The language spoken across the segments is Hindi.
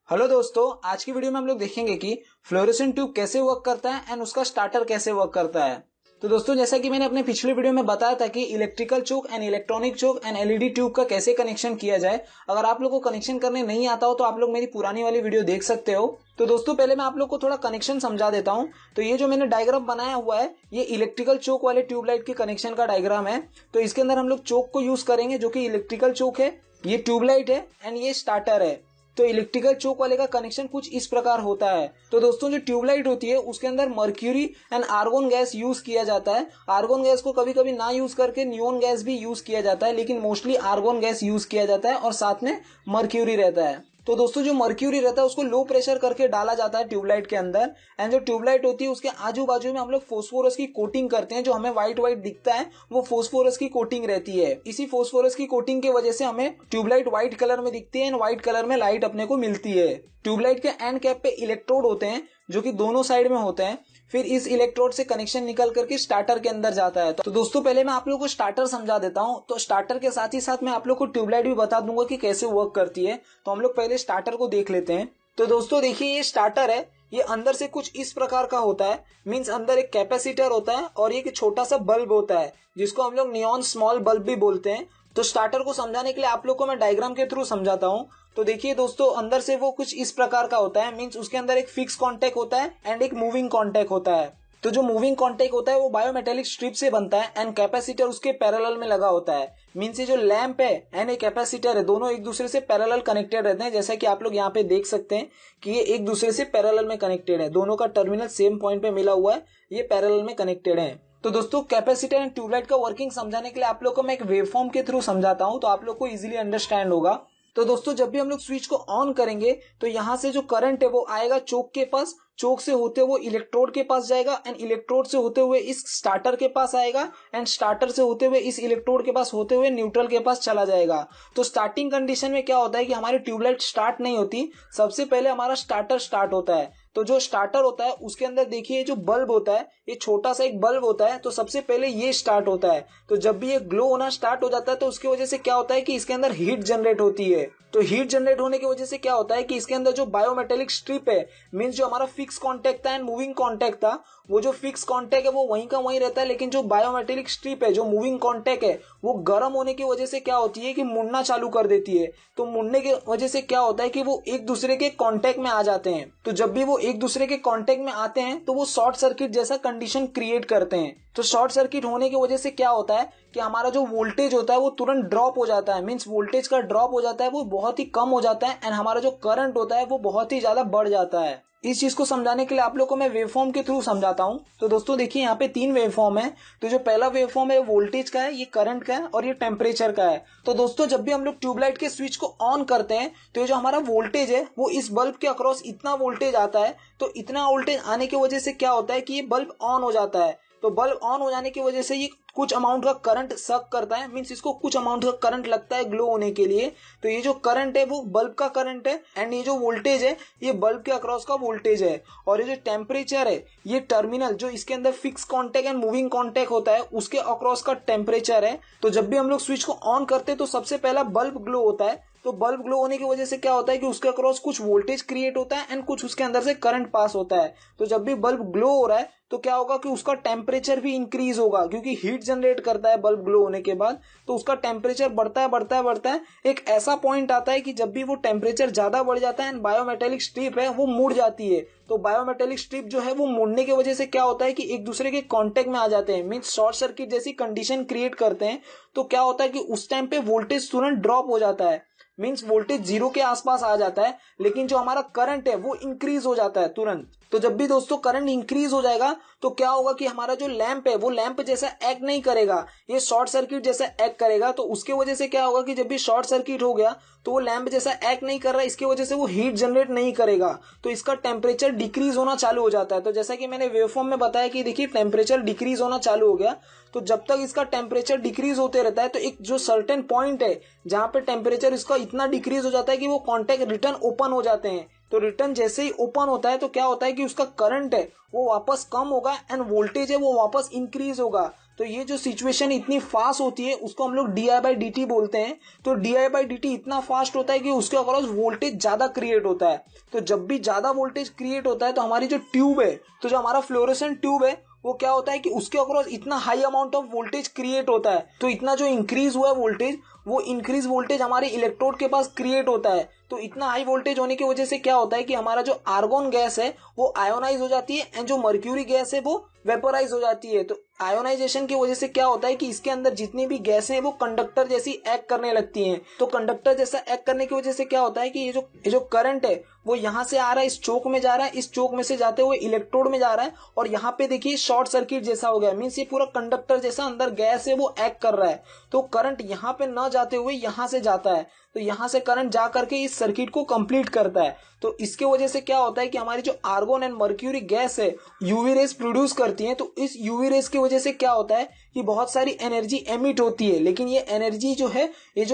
हेलो दोस्तों, आज की वीडियो में हम लोग देखेंगे कि फ्लोरेसेंट ट्यूब कैसे वर्क करता है एंड उसका स्टार्टर कैसे वर्क करता है। तो दोस्तों, जैसा कि मैंने अपने पिछले वीडियो में बताया था कि electrical choke and electronic choke and LED tube का कैसे कनेक्शन किया जाए। अगर आप लोग को कनेक्शन करने नहीं आता हो तो आप लोग मेरी पुरानी वाली वीडियो देख सकते हो। तो दोस्तों, पहले मैं आप लोग को थोड़ा कनेक्शन समझा देता हूँ। तो ये जो मैंने डायग्राम बनाया हुआ है, ये इलेक्ट्रिकल चोक वाले ट्यूबलाइट के कनेक्शन का डायग्राम है। तो इसके अंदर हम लोग चोक को यूज करेंगे, जो कि इलेक्ट्रिकल चोक है, ये ट्यूबलाइट है एंड ये स्टार्टर है। तो इलेक्ट्रिकल चोक वाले का कनेक्शन कुछ इस प्रकार होता है। तो दोस्तों, जो ट्यूबलाइट होती है उसके अंदर mercury and argon gas use किया जाता है। आर्गोन गैस को कभी कभी ना यूज करके नियोन गैस भी यूज किया जाता है, लेकिन मोस्टली आर्गोन गैस यूज किया जाता है और साथ में मर्क्यूरी रहता है। तो दोस्तों, जो मर्क्यूरी रहता है उसको लो प्रेशर करके डाला जाता है ट्यूबलाइट के अंदर। एंड जो ट्यूबलाइट होती है उसके आजू बाजू में हम लोग फोस्फोरस की कोटिंग करते हैं। जो हमें व्हाइट व्हाइट दिखता है वो फोस्फोरस की कोटिंग रहती है। इसी फोस्फोरस की कोटिंग की वजह से हमें ट्यूबलाइट व्हाइट कलर में दिखती है एंड व्हाइट कलर में लाइट अपने को मिलती है। ट्यूबलाइट के एंड कैप पे इलेक्ट्रोड होते हैं, जो कि दोनों साइड में होते हैं। फिर इस इलेक्ट्रोड से कनेक्शन निकल करके स्टार्टर के अंदर जाता है। तो दोस्तों, पहले मैं आप लोगों को स्टार्टर समझा देता हूं। तो स्टार्टर के साथ ही साथ मैं आप लोग को ट्यूबलाइट भी बता दूंगा कि कैसे वर्क करती है। तो हम लोग पहले स्टार्टर को देख लेते हैं। तो दोस्तों देखिए, ये स्टार्टर है। ये अंदर से कुछ इस प्रकार का होता है। मींस अंदर एक कैपेसिटर होता है और एक छोटा सा बल्ब होता है, जिसको हम लोग नियॉन स्मॉल बल्ब भी बोलते हैं। तो स्टार्टर को समझाने के लिए आप लोग को मैं डायग्राम के थ्रू समझाता हूँ। तो देखिए दोस्तों, अंदर से वो कुछ इस प्रकार का होता है। मींस उसके अंदर एक फिक्स कॉन्टैक्ट होता है एंड एक मूविंग कॉन्टैक्ट होता है। तो जो मूविंग कॉन्टैक्ट होता है वो बायोमेटेलिक स्ट्रिप से बनता है एंड कैपेसिटर उसके पैरेलल में लगा होता है। मींस ये जो लैंप है एंड एक कैपेसिटर है, दोनों एक दूसरे से पैरेलल कनेक्टेड रहते हैं। जैसा कि आप लोग यहाँ पे देख सकते हैं कि ये एक दूसरे से पैरेलल में कनेक्टेड है। दोनों का टर्मिनल सेम पॉइंट पे मिला हुआ है, ये पैरेलल में कनेक्टेड है। तो दोस्तों, कैपेसिटर एंड ट्यूबलाइट का वर्किंग समझाने के लिए आप लोग को मैं एक वेवफॉर्म के थ्रू समझाता हूँ, तो आप लोग को इजीली अंडरस्टैंड होगा। तो दोस्तों, जब भी हम लोग स्विच को ऑन करेंगे तो यहाँ से जो करंट है वो आएगा चोक के पास। चोक से होते हुए इलेक्ट्रोड के पास जाएगा एंड इलेक्ट्रोड से होते हुए इस स्टार्टर के पास आएगा एंड स्टार्टर से होते हुए इस इलेक्ट्रोड के पास होते हुए न्यूट्रल के पास चला जाएगा। तो स्टार्टिंग कंडीशन में क्या होता है कि हमारी ट्यूबलाइट स्टार्ट नहीं होती। सबसे पहले हमारा स्टार्टर स्टार्ट होता है। तो जो स्टार्टर होता है उसके अंदर देखिए जो बल्ब होता है, ये छोटा सा एक बल्ब होता है। तो सबसे पहले ये स्टार्ट होता है। तो जब भी ये ग्लो होना स्टार्ट हो जाता है तो उसकी वजह से क्या होता है कि इसके अंदर हीट जनरेट होती है। तो हीट जनरेट होने की वजह से क्या होता है कि इसके अंदर जो बायोमेटेलिक स्ट्रिप है, मींस जो हमारा फिक्स कॉन्टैक्ट था एंड मूविंग कॉन्टैक्ट था, वो जो फिक्स कॉन्टैक्ट है वो वहीं का वहीं रहता है। लेकिन जो बायोमेटेलिक स्ट्रिप है, जो मूविंग कॉन्टैक्ट है, वो गर्म होने की वजह से क्या होती है कि मुड़ना चालू कर देती है। तो मुड़ने की वजह से क्या होता है कि वो एक दूसरे के कॉन्टैक्ट में आ जाते हैं। तो जब भी वो एक दूसरे के कॉन्टैक्ट में आते हैं तो वो शॉर्ट सर्किट जैसा कंडीशन क्रिएट करते हैं। तो शॉर्ट सर्किट होने की वजह से क्या होता है कि हमारा जो वोल्टेज होता है वो तुरंत ड्रॉप हो जाता है। मींस वोल्टेज का ड्रॉप हो जाता है, वो बहुत ही कम हो जाता है एंड हमारा जो करंट होता है वो बहुत ही ज्यादा बढ़ जाता है। इस चीज को समझाने के लिए आप लोग को मैं वेवफॉर्म के थ्रू समझाता हूँ। तो दोस्तों देखिए, यहाँ पे 3 वेवफॉर्म है। तो जो पहला वेवफॉर्म है वोल्टेज का है, ये करंट का है और ये टेम्परेचर का है। तो दोस्तों, जब भी हम लोग ट्यूबलाइट के स्विच को ऑन करते हैं तो ये जो हमारा वोल्टेज है वो इस बल्ब के अक्रॉस इतना वोल्टेज आता है। तो इतना वोल्टेज आने की वजह से क्या होता है कि ये बल्ब ऑन हो जाता है। तो बल्ब ऑन हो जाने की वजह से ये कुछ अमाउंट का करंट सक करता है। मींस इसको कुछ अमाउंट का करंट लगता है ग्लो होने के लिए। तो ये जो करंट है वो बल्ब का करंट है एंड ये जो वोल्टेज है ये बल्ब के अक्रॉस का वोल्टेज है। और ये जो टेम्परेचर है, ये टर्मिनल जो इसके अंदर fix contact and moving contact होता है उसके अक्रॉस का टेम्परेचर है। तो जब भी हम लोग स्विच को ऑन करते हैं तो सबसे पहला बल्ब ग्लो होता है। तो बल्ब ग्लो होने की वजह से क्या होता है कि उसके अक्रॉस कुछ वोल्टेज क्रिएट होता है एंड कुछ उसके अंदर से करंट पास होता है। तो जब भी बल्ब ग्लो हो रहा है तो क्या होगा कि उसका टेम्परेचर भी इंक्रीज होगा, क्योंकि हीट जनरेट करता है बल्ब ग्लो होने के बाद। तो उसका टेम्परेचर बढ़ता है बढ़ता है बढ़ता है। एक ऐसा पॉइंट आता है कि जब भी वो टेम्परेचर ज्यादा बढ़ जाता है एंड बायोमेटेलिक स्ट्रिप है वो मुड़ जाती है। तो बायोमेटेलिक स्ट्रिप जो है वो मुड़ने की वजह से क्या होता है कि एक दूसरे के कांटेक्ट में आ जाते हैं। मींस शॉर्ट सर्किट जैसी कंडीशन क्रिएट करते हैं। तो क्या होता है कि उस टाइम पे वोल्टेज तुरंत ड्रॉप हो जाता है। मींस वोल्टेज 0 के आसपास आ जाता है, लेकिन जो हमारा करंट है वो इंक्रीज हो जाता है तुरंत। तो जब भी दोस्तों करंट इंक्रीज हो जाएगा तो क्या होगा कि हमारा जो लैंप है वो लैंप जैसा एक्ट नहीं करेगा, ये शॉर्ट सर्किट जैसा एक्ट करेगा। तो उसके वजह से क्या होगा कि जब भी शॉर्ट सर्किट हो गया तो वो लैंप जैसा एक्ट नहीं कर रहा है, इसकी वजह से वो हीट जनरेट नहीं करेगा। तो इसका टेम्परेचर डिक्रीज होना चालू हो जाता है। तो जैसा कि मैंने वेवफॉर्म में बताया कि देखिए टेम्परेचर डिक्रीज होना चालू हो गया। तो जब तक इसका टेम्परेचर डिक्रीज होते रहता है तो एक जो सर्टेन पॉइंट है जहां पे टेम्परेचर इसका इतना डिक्रीज हो जाता है कि वो कॉन्टैक्ट रिटर्न ओपन हो जाते हैं। तो रिटर्न जैसे ही ओपन होता है तो क्या होता है कि उसका करंट है वो वापस कम होगा एंड वोल्टेज है वो वापस इंक्रीज होगा। तो ये जो सिचुएशन इतनी फास्ट होती है उसको हम लोग di/dt बोलते हैं। तो di/dt इतना फास्ट होता है कि उसके अक्रॉस वोल्टेज ज्यादा क्रिएट होता है। तो जब भी ज्यादा वोल्टेज क्रिएट होता है तो हमारी जो ट्यूब है, तो जो हमारा फ्लोरेसेंट ट्यूब है वो क्या होता है कि उसके अक्रॉस इतना high amount of voltage create होता है। तो इतना जो इंक्रीज हुआ है वोल्टेज, वो इंक्रीज वोल्टेज हमारे इलेक्ट्रोड के पास क्रिएट होता है। तो इतना हाई वोल्टेज होने की वजह से क्या होता है कि हमारा जो आर्गोन गैस है वो आयोनाइज हो जाती है एंड जो मर्क्यूरी गैस है वो वेपोराइज हो जाती है। तो आयोनाइजेशन की वजह से क्या होता है कि इसके अंदर जितनी भी गैसें हैं वो कंडक्टर जैसी एक्ट करने लगती हैं। तो कंडक्टर जैसा एक्ट करने की वजह से क्या होता है कि ये जो करंट है वो यहाँ से आ रहा है, इस चोक में जा रहा है, इस चोक में से जाते हुए इलेक्ट्रोड में जा रहा है और यहाँ पे देखिए शॉर्ट सर्किट जैसा हो गया। मीन्स ये पूरा कंडक्टर जैसा अंदर गैस है वो एक्ट कर रहा है। तो करंट यहाँ पे न जाते हुए यहाँ से जाता है, तो यहाँ से करंट जा करके इस सर्किट को कंप्लीट करता है। तो इसके वजह से क्या होता है कि हमारी जो आर्गोन एंड मर्क्यूरी गैस है यूवी रेस प्रोड्यूस करती है। तो इस यूवी रेस की वजह से क्या होता है कि बहुत सारी एनर्जी एमिट होती है, लेकिन ये एनर्जी जो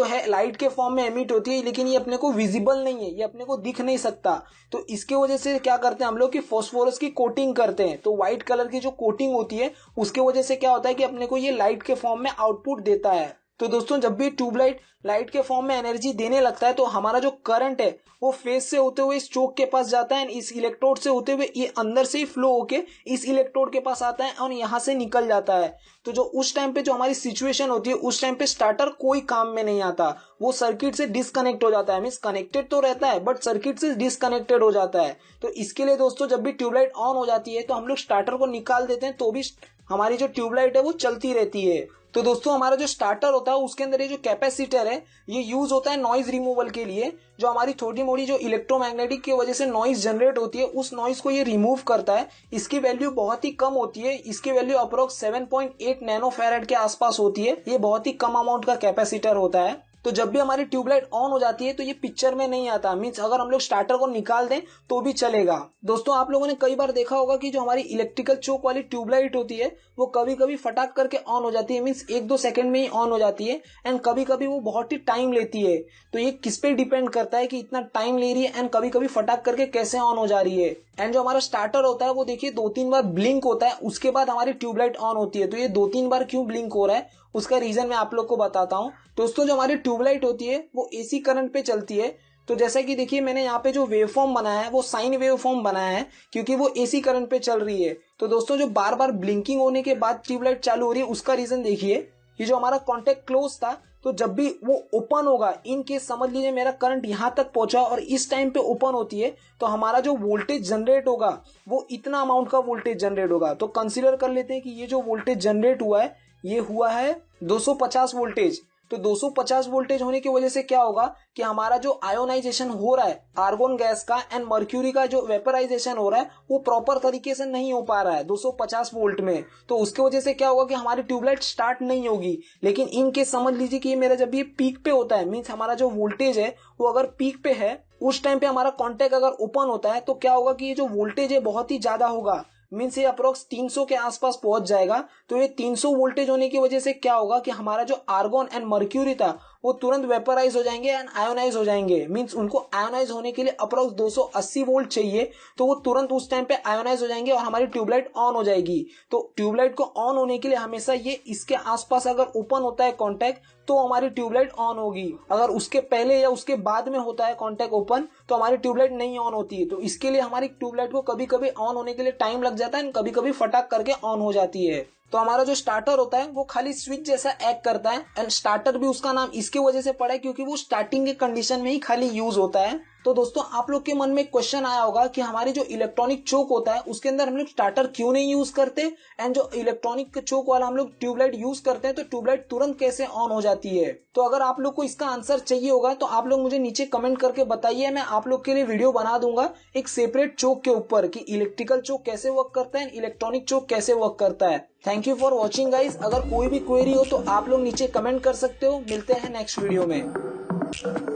है लाइट के फॉर्म में एमिट होती है, लेकिन ये अपने को विजिबल नहीं है, ये अपने को दिख नहीं सकता। तो इसके वजह से क्या करते हैं हम लोग कि फास्फोरस की कोटिंग करते हैं। तो व्हाइट कलर की जो कोटिंग होती है उसके वजह से क्या होता है कि अपने को ये लाइट के फॉर्म में आउटपुट देता है। तो दोस्तों जब भी ट्यूबलाइट लाइट के फॉर्म में एनर्जी देने लगता है तो हमारा जो करंट है वो फेस से होते हुए इस चोक के पास जाता है, इस इलेक्ट्रोड से होते हुए ये अंदर से ही फ्लो होके इस इलेक्ट्रोड के पास आता है और यहाँ से निकल जाता है। तो जो उस टाइम पे जो हमारी सिचुएशन होती है उस टाइम पे स्टार्टर कोई काम में नहीं आता, वो सर्किट से डिस्कनेक्ट हो जाता है। मीन्स कनेक्टेड तो रहता है बट सर्किट से डिस्कनेक्टेड हो जाता है। तो इसके लिए दोस्तों जब भी ट्यूबलाइट ऑन हो जाती है तो हम लोग स्टार्टर को निकाल देते हैं, तो भी हमारी जो ट्यूबलाइट है वो चलती रहती है। तो दोस्तों हमारा जो स्टार्टर होता है उसके अंदर ये जो कैपेसिटर है ये यूज होता है नॉइज रिमूवल के लिए। जो हमारी थोड़ी मोड़ी जो इलेक्ट्रोमैग्नेटिक की वजह से नॉइज जनरेट होती है उस नॉइज को ये रिमूव करता है। इसकी वैल्यू बहुत ही कम होती है, इसकी वैल्यू अप्रोक्स 7.8 नैनोफैराड के आसपास होती है। ये बहुत ही कम अमाउंट का कैपेसिटर होता है। तो जब भी हमारी ट्यूबलाइट ऑन हो जाती है तो ये पिक्चर में नहीं आता। मीन्स अगर हम लोग स्टार्टर को निकाल दें तो भी चलेगा। दोस्तों आप लोगों ने कई बार देखा होगा कि जो हमारी इलेक्ट्रिकल चोक वाली ट्यूबलाइट होती है वो कभी कभी फटाक करके ऑन हो जाती है, मीन्स 1-2 सेकंड में ही ऑन हो जाती है एंड कभी कभी वो बहुत ही टाइम लेती है। तो ये किस पे डिपेंड करता है कि इतना टाइम ले रही है एंड कभी कभी फटाक करके कैसे ऑन हो जा रही है। एंड जो हमारा स्टार्टर होता है वो देखिए 2-3 बार ब्लिंक होता है, उसके बाद हमारी ट्यूबलाइट ऑन होती है। तो ये 2-3 बार क्यों ब्लिंक हो रहा है उसका रीजन मैं आप लोग को बताता हूँ। दोस्तों जो हमारी ट्यूबलाइट होती है वो एसी करंट पे चलती है। तो जैसा कि देखिए मैंने यहाँ पे जो वेवफॉर्म बनाया है वो साइन वेवफॉर्म बनाया है क्योंकि वो एसी करंट पे चल रही है। तो दोस्तों जो बार बार ब्लिंकिंग होने के बाद ट्यूबलाइट चालू हो रही है उसका रीजन देखिए। ये जो हमारा कॉन्टेक्ट क्लोज था तो जब भी वो ओपन होगा, इन केस समझ लीजिए मेरा करंट यहाँ तक पहुंचा और इस टाइम पे ओपन होती है तो हमारा जो वोल्टेज जनरेट होगा वो इतना अमाउंट का वोल्टेज जनरेट होगा। तो कंसीडर कर लेते हैं कि ये जो वोल्टेज जनरेट हुआ है ये हुआ है 250 वोल्टेज। तो 250 वोल्टेज होने की वजह से क्या होगा कि हमारा जो आयोनाइजेशन हो रहा है आर्गोन गैस का एंड मर्क्यूरी का जो वेपराइजेशन हो रहा है वो प्रॉपर तरीके से नहीं हो पा रहा है 250 वोल्ट में। तो उसके वजह से क्या होगा कि हमारी ट्यूबलाइट स्टार्ट नहीं होगी। लेकिन इन केस समझ लीजिए कि ये मेरा जब ये पीक पे होता है, मीन्स हमारा जो वोल्टेज है वो अगर पीक पे है उस टाइम पे हमारा कॉन्टैक्ट अगर ओपन होता है तो क्या होगा कि ये जो वोल्टेज है बहुत ही ज्यादा होगा, मीन्स ये अप्रोक्स 300 के आसपास पहुंच जाएगा। तो ये 300 वोल्टेज होने की वजह से क्या होगा कि हमारा जो आर्गोन एंड मर्क्यूरी था वो तुरंत वेपराइज हो जाएंगे एंड आयोनाइज हो जाएंगे। मीन्स उनको आयोनाइज होने के लिए अप्रोक्स 280 वोल्ट चाहिए, तो वो तुरंत उस टाइम पे आयोनाइज हो जाएंगे और हमारी ट्यूबलाइट ऑन हो जाएगी। तो ट्यूबलाइट को ऑन होने के लिए हमेशा ये इसके आसपास अगर ओपन होता है कॉन्टैक्ट तो हमारी ट्यूबलाइट ऑन होगी। अगर उसके पहले या उसके बाद में होता है कॉन्टैक्ट ओपन तो हमारी ट्यूबलाइट नहीं ऑन होती है। तो इसके लिए हमारी ट्यूबलाइट को कभी कभी ऑन होने के लिए टाइम लग जाता है, कभी कभी फटाक करके ऑन हो जाती है। तो हमारा जो स्टार्टर होता है वो खाली स्विच जैसा एक्ट करता है एंड स्टार्टर भी उसका नाम इसके वजह से पड़ा है क्योंकि वो स्टार्टिंग के कंडीशन में ही खाली यूज होता है। तो दोस्तों आप लोग के मन में क्वेश्चन आया होगा कि हमारी जो इलेक्ट्रॉनिक चोक होता है उसके अंदर हम लोग स्टार्टर क्यों नहीं यूज करते एंड जो इलेक्ट्रॉनिक चोक वाला हम लोग ट्यूबलाइट यूज करते हैं तो ट्यूबलाइट तुरंत कैसे ऑन हो जाती है। तो अगर आप लोग को इसका आंसर चाहिए होगा तो आप लोग मुझे नीचे कमेंट करके बताइए, मैं आप लोग के लिए वीडियो बना दूंगा एक सेपरेट चोक के ऊपर कि इलेक्ट्रिकल चोक कैसे वर्क करता है, इलेक्ट्रॉनिक चोक कैसे वर्क करता है। Thank you for watching guys. अगर कोई भी क्वेरी हो तो आप लोग नीचे कमेंट कर सकते हो। मिलते हैं नेक्स्ट वीडियो में।